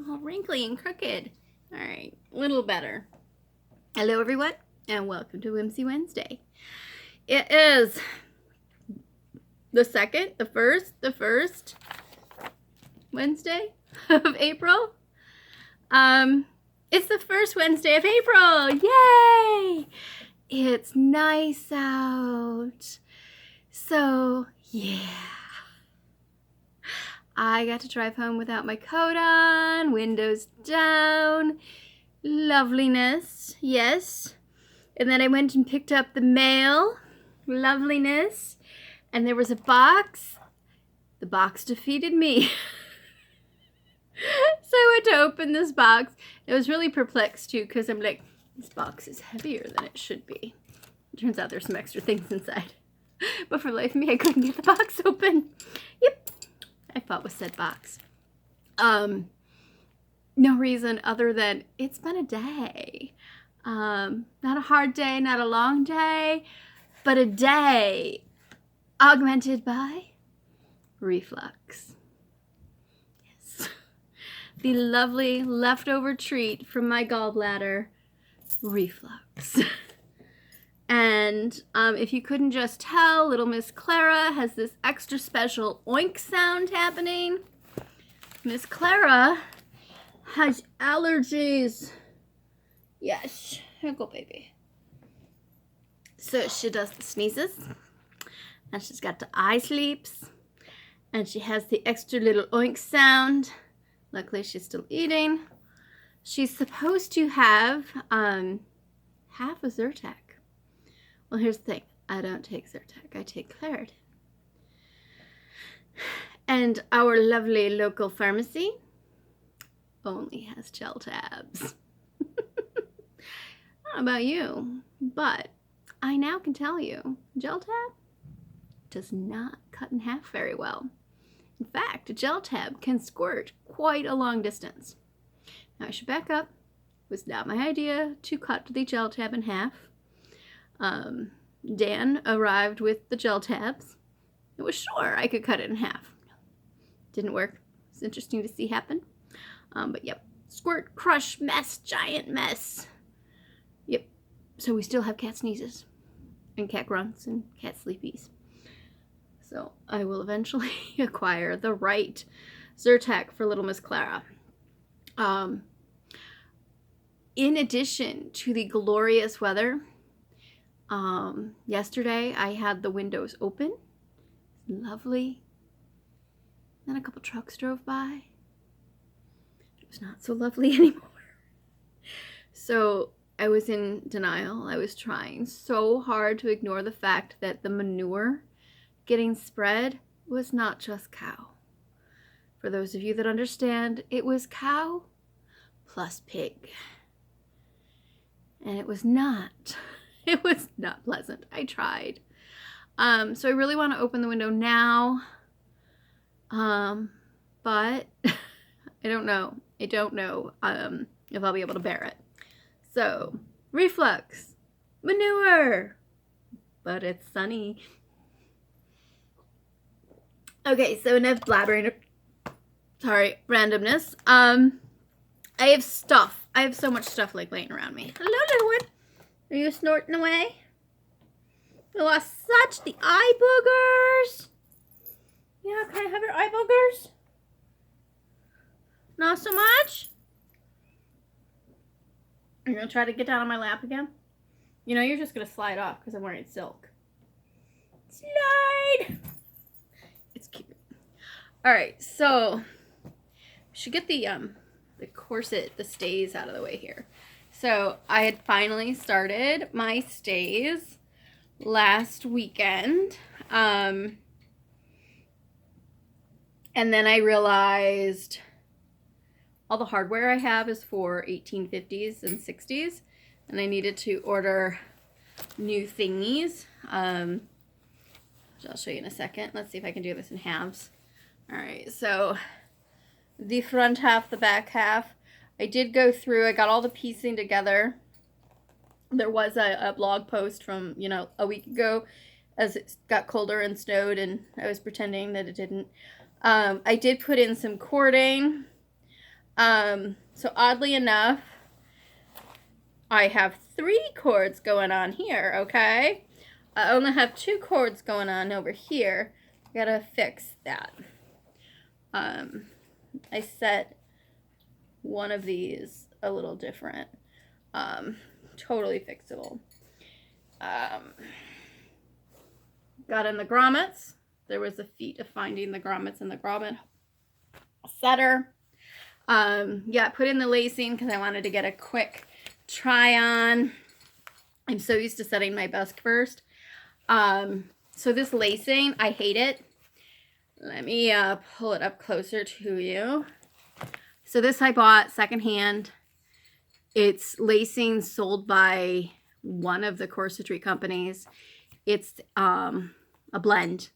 all wrinkly and crooked. All right, a little better. Hello, everyone, and welcome to Whimsy Wednesday. It is the first Wednesday of April. It's the first Wednesday of April. Yay! It's nice out. So, yeah. I got to drive home without my coat on, windows down, loveliness, yes. And then I went and picked up the mail, loveliness, and there was a box. The box defeated me. So I went to open this box. I was really perplexed too, because I'm like, this box is heavier than it should be. It turns out there's some extra things inside. But for the life of me, I couldn't get the box open. Yep. I fought with said box. No reason other than it's been a day. Not a hard day, not a long day, but a day augmented by reflux. Yes. The lovely leftover treat from my gallbladder, reflux. And if you couldn't just tell, little Miss Clara has this extra special oink sound happening. Miss Clara has allergies. Yes, here you go, baby. So she does the sneezes, and she's got the eye sleeps, and she has the extra little oink sound. Luckily, she's still eating. She's supposed to have half a Zyrtec. Well, here's the thing. I don't take Zyrtec. I take Claritin. And our lovely local pharmacy only has gel tabs. I don't know about you, but I now can tell you, gel tab does not cut in half very well. In fact, a gel tab can squirt quite a long distance. Now, I should back up. It was not my idea to cut the gel tab in half. Dan arrived with the gel tabs. It was sure I could cut it in half. Didn't work. It's interesting to see happen. But yep, squirt, crush, mess, giant mess. Yep. So we still have cat sneezes and cat grunts and cat sleepies. So I will eventually acquire the right Zyrtec for little Miss Clara. In addition to the glorious weather, yesterday I had the windows open. Lovely. Then a couple trucks drove by. It was not so lovely anymore. So I was in denial. I was trying so hard to ignore the fact that the manure getting spread was not just cow. For those of you that understand, it was cow plus pig. And it was not pleasant. I tried. So I really want to open the window now. But I don't know if I'll be able to bear it. So, reflux, manure, but it's sunny. Okay, so enough blabbering. Sorry, randomness. I have stuff. I have so much stuff like laying around me. Hello, little one. Are you snorting away? You lost such the eye boogers. Yeah, can I have your eye boogers? Not so much? You're going to try to get down on my lap again? You know, you're just going to slide off because I'm wearing silk. Slide! It's cute. Alright, so we should get the corset, the stays out of the way here. So I had finally started my stays last weekend. And then I realized all the hardware I have is for 1850s and 60s. And I needed to order new thingies. Which I'll show you in a second. Let's see if I can do this in halves. Alright, so the front half, the back half. I did go through, I got all the piecing together. There was a blog post from, a week ago as it got colder and snowed and I was pretending that it didn't. I did put in some cording. So oddly enough, I have 3 cords going on here, okay? I only have 2 cords going on over here. Gotta fix that. I set one of these a little different. Totally fixable. Got in the grommets. There was a feat of finding the grommets in the grommet setter. Yeah, put in the lacing because I wanted to get a quick try on. I'm so used to setting my busk first. So this lacing, I hate it. Let me pull it up closer to you. So this I bought secondhand. It's lacing sold by one of the corsetry companies. It's a blend.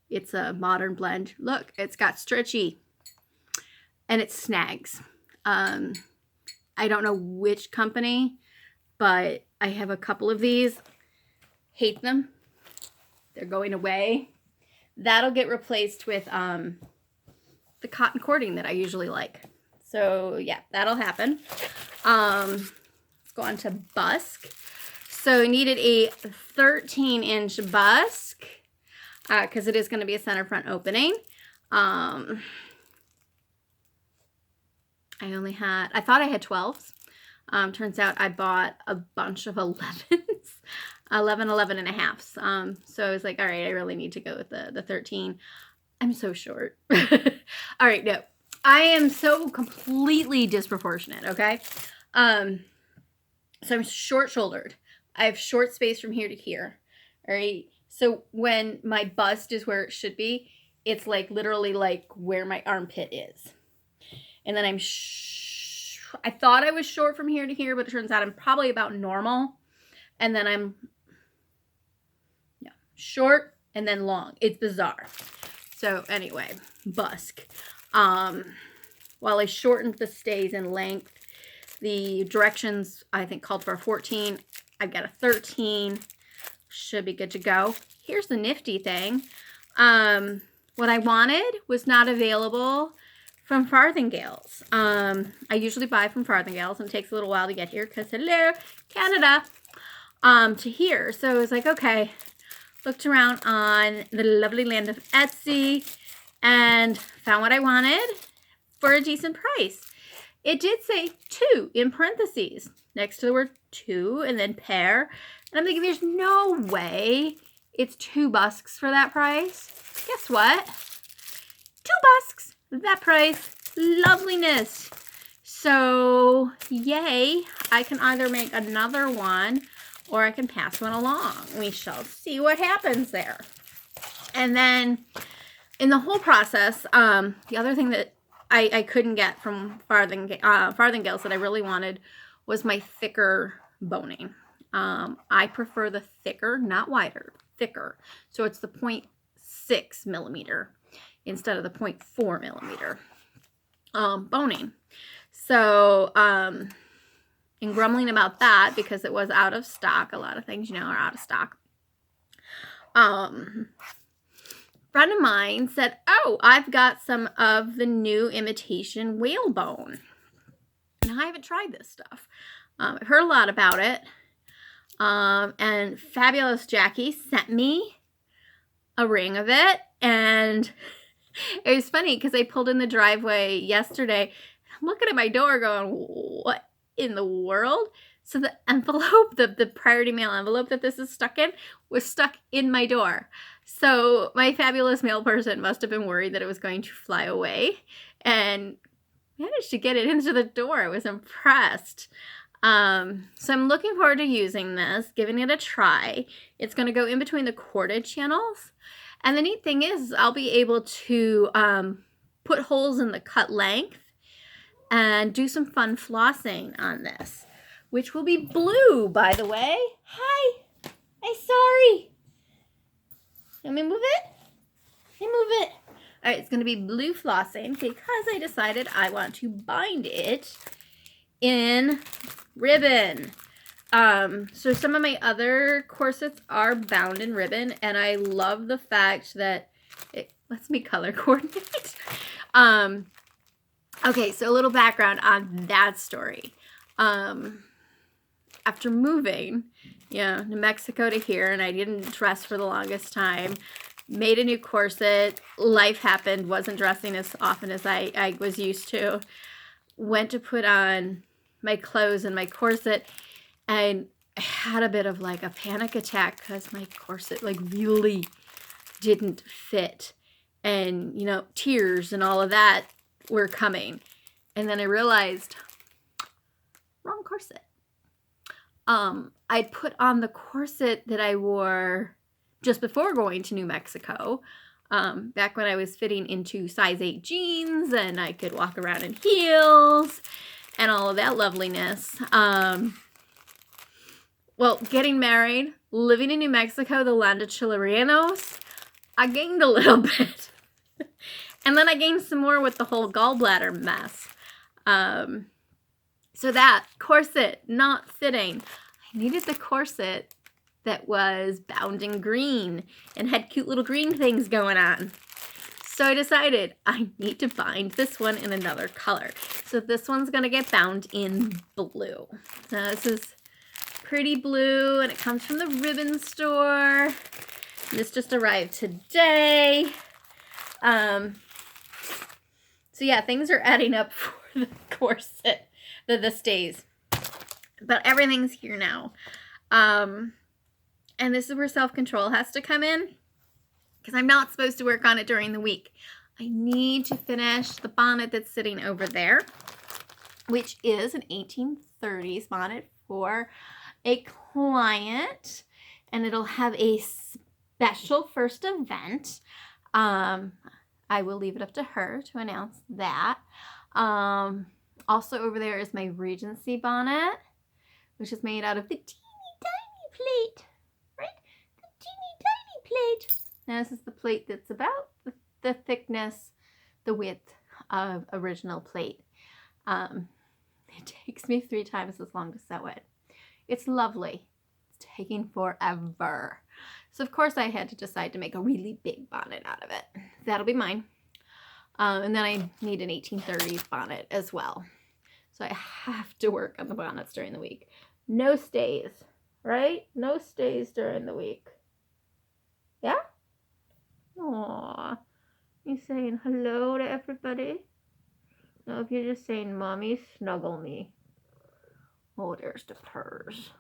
It's a modern blend. Look, it's got stretchy. And it snags. I don't know which company, but I have a couple of these. Hate them. They're going away. That'll get replaced with the cotton cording that I usually like. So yeah, that'll happen. Let's go on to busk. So I needed a 13-inch busk because it is going to be a center front opening. I thought I had 12s. Turns out I bought a bunch of 11s. 11 and a halves. So I was like, all right, I really need to go with the 13. I'm so short. All right, no. I am so completely disproportionate, okay? So I'm short-shouldered. I have short space from here to here, all right? So when my bust is where it should be, it's like literally like where my armpit is. And then I thought I was short from here to here, but it turns out I'm probably about normal. And then I'm short and then long. It's bizarre. So anyway, busk. While I shortened the stays in length, the directions I think called for a 14. I've got a 13. Should be good to go. Here's the nifty thing. What I wanted was not available from Farthingales. I usually buy from Farthingales, and it takes a little while to get here because, hello, Canada, to here. So I was like, okay, looked around on the lovely land of Etsy and found what I wanted for a decent price. It did say 2 in parentheses next to the word 2 and then pair. And I'm thinking, there's no way it's 2 busks for that price. Guess what? 2 busks, that price, loveliness. So, yay, I can either make another one or I can pass one along. We shall see what happens there. And then in the whole process, the other thing that I couldn't get from Farthingales that I really wanted was my thicker boning. I prefer the thicker, not wider, thicker. So it's the 0.6 millimeter instead of the 0.4 millimeter boning. So, in grumbling about that, because it was out of stock, a lot of things, are out of stock. Friend of mine said, oh, I've got some of the new Imitation whalebone. Now, I haven't tried this stuff. I've heard a lot about it. And Fabulous Jackie sent me a ring of it. And it was funny because I pulled in the driveway yesterday. I'm looking at my door going, what in the world? So the envelope, the priority mail envelope that this is stuck in, was stuck in my door. So my fabulous mail person must have been worried that it was going to fly away and managed to get it into the door. I was impressed. So I'm looking forward to using this, giving it a try. It's going to go in between the corded channels. And the neat thing is I'll be able to put holes in the cut length and do some fun flossing on this, which will be blue, by the way. Hi. I'm sorry. Let me move it. All right, it's going to be blue flossing because I decided I want to bind it in ribbon. So some of my other corsets are bound in ribbon, and I love the fact that it lets me color coordinate. Okay, so a little background on that story. After moving, New Mexico to here, and I didn't dress for the longest time, made a new corset, life happened, wasn't dressing as often as I was used to, went to put on my clothes and my corset, and I had a bit of like a panic attack because my corset like really didn't fit, and tears and all of that were coming. And then I realized, wrong corset. I'd put on the corset that I wore just before going to New Mexico, back when I was fitting into size 8 jeans and I could walk around in heels and all of that loveliness. Well, getting married, living in New Mexico, the land of Chilerianos, I gained a little bit. And then I gained some more with the whole gallbladder mess. So that corset not fitting. I needed the corset that was bound in green and had cute little green things going on. So I decided I need to bind this one in another color. So this one's going to get bound in blue. Now this is pretty blue, and it comes from the ribbon store. This just arrived today. So yeah, things are adding up for the corset, the stays. But everything's here now. And this is where self-control has to come in, because I'm not supposed to work on it during the week. I need to finish the bonnet that's sitting over there, which is an 1830s bonnet for a client, and it'll have a special first event. I will leave it up to her to announce that. Also over there is my Regency bonnet, which is made out of the teeny tiny plate, right? The teeny tiny plate. Now this is the plate that's about the thickness, the width of original plate. It takes me 3 times as long to sew it. It's lovely. It's taking forever. So of course I had to decide to make a really big bonnet out of it. That'll be mine. And then I need an 1830s bonnet as well. So I have to work on the bonnets during the week. No stays, right? No stays during the week. Yeah? Aww. You saying hello to everybody? No, if you're just saying, Mommy, snuggle me. Oh, there's the purrs.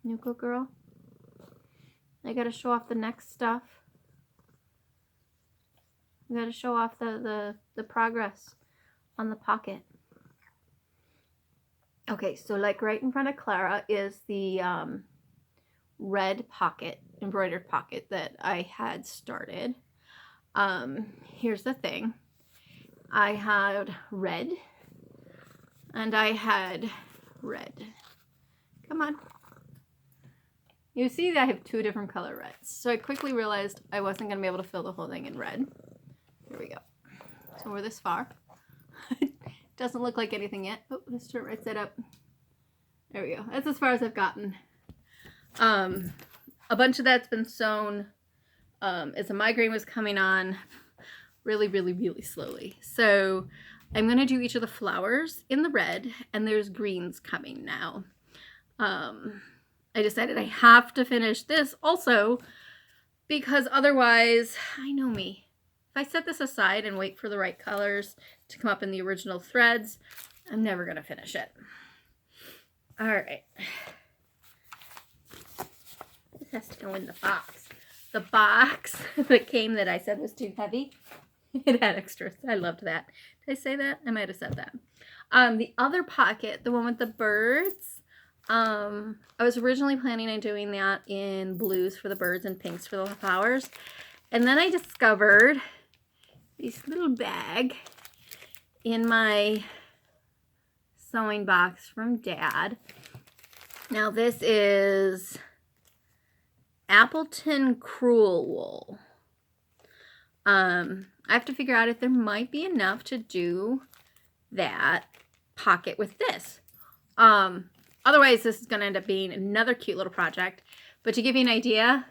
You go, girl. I gotta show off the next stuff. I gotta show off the progress on the pocket. Okay, so like right in front of Clara is the red pocket, embroidered pocket that I had started. Here's the thing. I had red, and I had red. Come on. You see that I have 2 different color reds. So I quickly realized I wasn't going to be able to fill the whole thing in red. Here we go. So we're this far. Doesn't look like anything yet. Oh, let's turn it right side up. There we go. That's as far as I've gotten. A bunch of that's been sewn as a migraine was coming on really, really, really slowly. So I'm going to do each of the flowers in the red, and there's greens coming now. I decided I have to finish this also because otherwise, I know me. If I set this aside and wait for the right colors to come up in the original threads, I'm never going to finish it. All right. This has to go in the box. The box that came that I said was too heavy, it had extras. I loved that. Did I say that? I might have said that. The other pocket, the one with the birds, I was originally planning on doing that in blues for the birds and pinks for the flowers. And then I discovered this little bag in my sewing box from Dad. Now this is Appleton Crewel wool. I have to figure out if there might be enough to do that pocket with this. Otherwise, this is going to end up being another cute little project. But to give you an idea,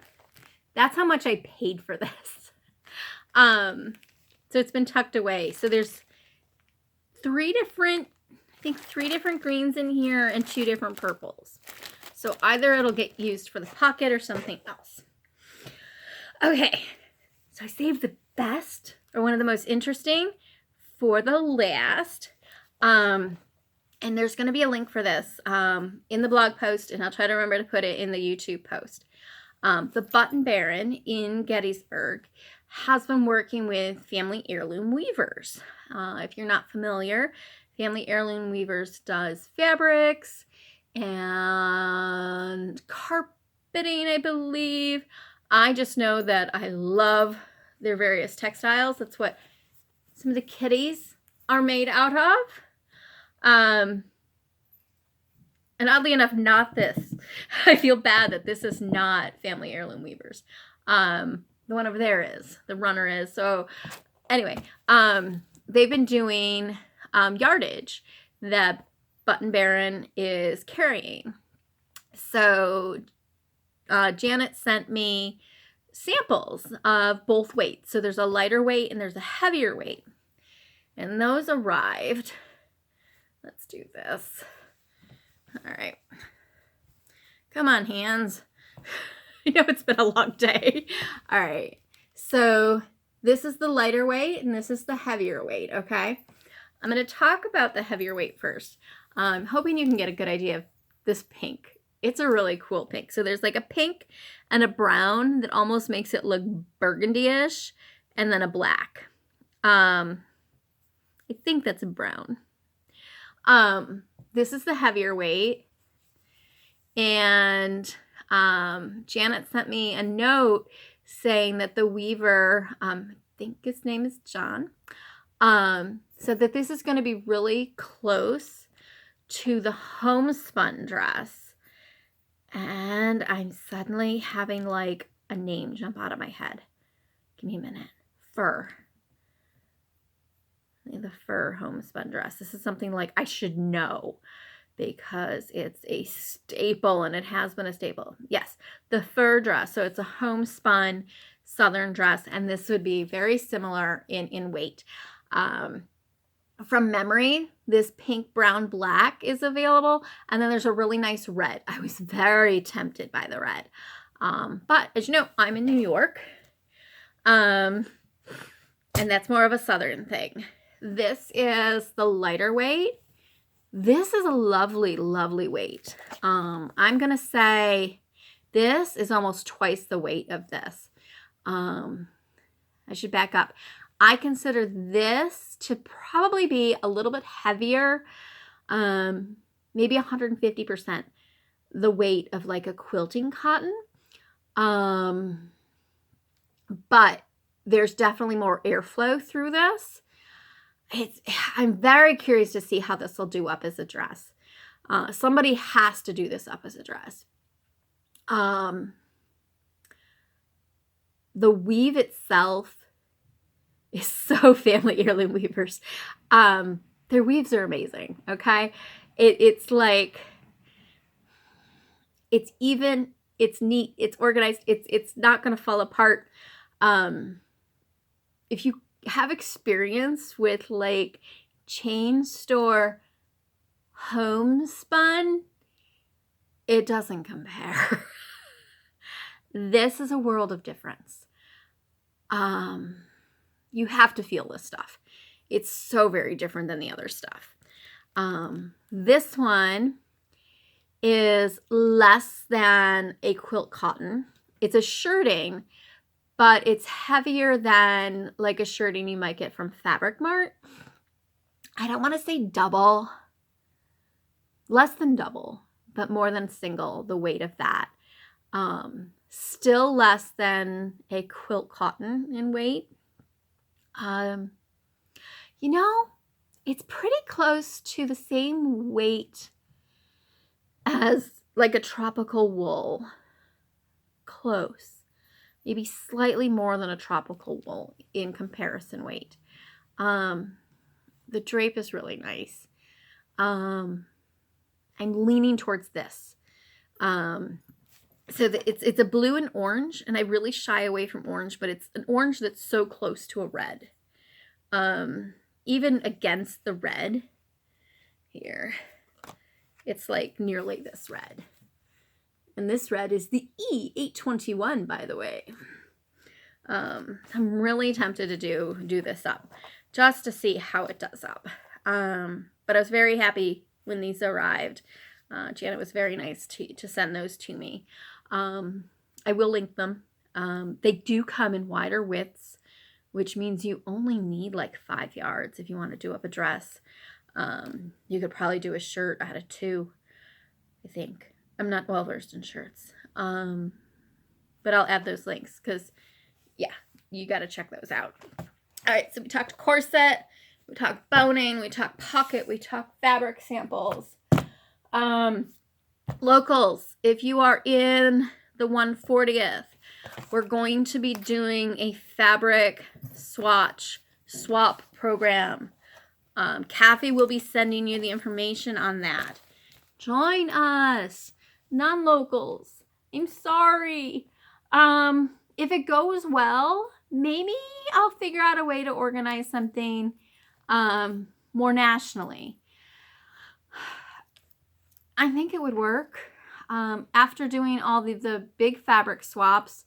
that's how much I paid for this. So it's been tucked away. So there's three different greens in here and 2 different purples. So either it'll get used for the pocket or something else. Okay, so I saved the best, or one of the most interesting, for the last. And there's going to be a link for this in the blog post, and I'll try to remember to put it in the YouTube post. The Button Baron in Gettysburg has been working with Family Heirloom Weavers. If you're not familiar, Family Heirloom Weavers does fabrics and carpeting, I believe. I just know that I love their various textiles. That's what some of the kitties are made out of. And oddly enough, not this. I feel bad that this is not Family Heirloom Weavers. The one over there is. The runner is. So anyway, they've been doing yardage that Button Baron is carrying. So Janet sent me samples of both weights. So there's a lighter weight and there's a heavier weight. And those arrived. Let's do this. All right. Come on, hands. I know it's been a long day. All right. So this is the lighter weight and this is the heavier weight, okay? I'm going to talk about the heavier weight first. I'm hoping you can get a good idea of this pink. It's a really cool pink. So there's like a pink and a brown that almost makes it look burgundy-ish, and then a black. I think that's a brown. This is the heavier weight. And Janet sent me a note saying that the weaver, I think his name is John, said that this is going to be really close to the homespun dress. And I'm suddenly having like a name jump out of my head. Give me a minute. Fur. The fur homespun dress. This is something like I should know because it's a staple and it has been a staple. Yes, the fur dress. So it's a homespun southern dress, and this would be very similar in weight. From memory, this pink, brown, black is available, and then there's a really nice red. I was very tempted by the red. But as you know, I'm in New York, and that's more of a southern thing. This is the lighter weight. This is a lovely, lovely weight. I'm going to say this is almost twice the weight of this. I should back up. I consider this to probably be a little bit heavier, maybe 150% the weight of like a quilting cotton. But there's definitely more airflow through this. I'm very curious to see how this will do up as a dress. Somebody has to do this up as a dress. The weave itself is so Family Heirloom Weavers. Their weaves are amazing, okay? It's like, it's even, it's neat, it's organized, it's not going to fall apart. If you have experience with like chain store homespun, it doesn't compare. This is a world of difference. You have to feel this stuff. It's so very different than the other stuff. This one is less than a quilt cotton. It's a shirting, but it's heavier than like a shirting you might get from Fabric Mart. I don't want to say double, less than double, but more than single the weight of that. Still less than a quilt cotton in weight. You know, it's pretty close to the same weight as like a tropical wool. Close. Maybe slightly more than a tropical wool in comparison weight. The drape is really nice. I'm leaning towards this. So it's a blue and orange, and I really shy away from orange, but it's an orange that's so close to a red. even against the red here, it's like nearly this red. And this red is the E821, by the way. I'm really tempted to do this up just to see how it does up. But I was very happy when these arrived. Janet was very nice to send those to me. I will link them. They do come in wider widths, which means you only need like 5 yards if you want to do up a dress. You could probably do a shirt out of 2, I think. I'm not well versed in shirts. But I'll add those links because, yeah, you got to check those out. All right, so we talked corset, we talked boning, we talked pocket, we talked fabric samples. Locals, if you are in the 140th, we're going to be doing a fabric swap program. Kathy will be sending you the information on that. Join us, non-locals. I'm sorry. If it goes well, maybe I'll figure out a way to organize something more nationally. I think it would work. After doing all the big fabric swaps,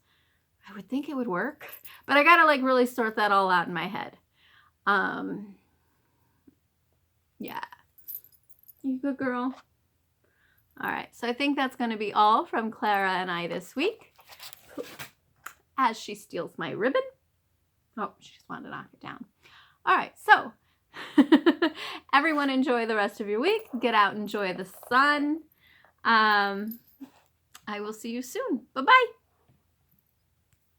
I would think it would work. But I gotta like really sort that all out in my head. Yeah. You good girl? All right, so I think that's going to be all from Clara and I this week. As she steals my ribbon. Oh, she just wanted to knock it down. All right, so everyone enjoy the rest of your week. Get out and enjoy the sun. I will see you soon. Bye-bye.